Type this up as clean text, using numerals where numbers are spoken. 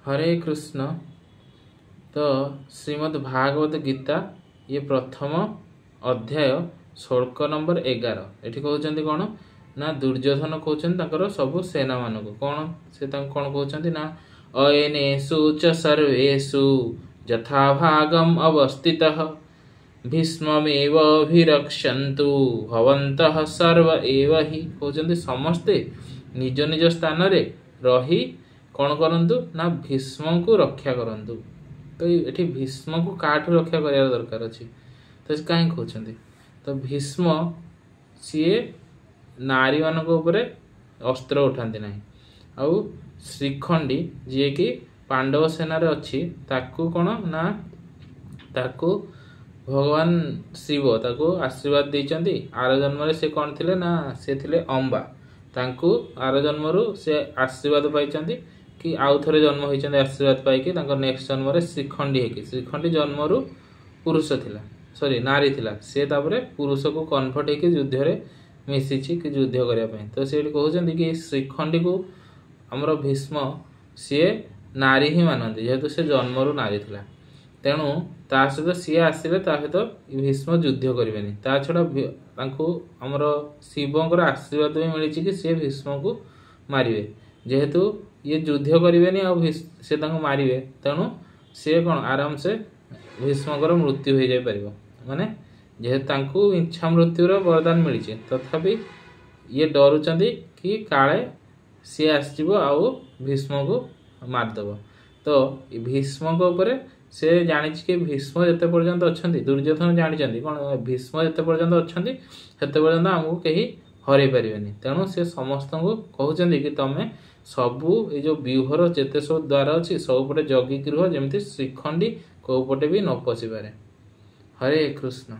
हरे कृष्ण। तो श्रीमद् भागवत गीता ये प्रथम अध्याय श्लोक नंबर 11 एठी कहउचंती कोन ना दुर्योधन कहउचंती सबु सेना मानक कौन से कौन कहउचंती ना अयनेषु च सर्वेषु यथा भागम अवस्थितः भीष्ममेव अभिरक्षन्तु भवन्तः सर्व एव हि कहउचंती समस्ते निज निज स्थान रे रही कौन करंतु ना भीष्म को रक्षा करंतु। तो ये भीष्म को काठू रक्षा करार दरकार अच्छी तो कहीं कहते तो भीष्म सी नारी मान अस्त्र उठाती ना आउ श्रीखंडी जी कि पांडव सेनार अच्छी ताकू कौन ना ताकू भगवान शिव ताकू आशीर्वाद देइचंती आर जन्म से कौन थिले ना से थिले अंबा तांकू आर जन्म से आशीर्वाद पाइचंती कि आउ थे जन्म होती आशीर्वाद पाई नेक्स्ट जन्म श्रीखंडी है श्रीखंडी जन्म पुरुष थिला सॉरी नारी थिला से तापरे पुरुष को कन्वर्ट होकर युद्ध रे मिसी कि युद्ध करने तो सी कहते कि श्रीखंडी को आमर भीष्म सी नारी ही मानती जेहेतु से जन्म नारी थिला तेणु ता सहित सी आसिले ता सहित भीष्म युद्ध करेनि ता छड़ा आमर शिवंकर आशीर्वाद भी मिली कि सी भीष्म को मारे जेहेतु ये युद्ध करेनि से मारे तेणु सी कौन आराम से भीष्मकर मृत्यु हो जापर माने जेहेतु इच्छा मृत्युर वरदान मिली तथापि ये डरुचंदी कि काले सी आसो आउ भीष्म को मारदेव तो भीष्म से जानी कि भीष्म जिते पर्यंत अच्छा दुर्योधन जानते कौन भीष्म जिते पर्यंत अच्छा से पर्यंत आमको कहीं हर पारे तेणु से समस्त को कहते कि तुम्हें सबू ये व्यूहर जिते सब द्वार अच्छी सबुपटे जगिकी रुह जमी श्रीखंडी कौपटे भी न पशि पारे। हरे कृष्ण।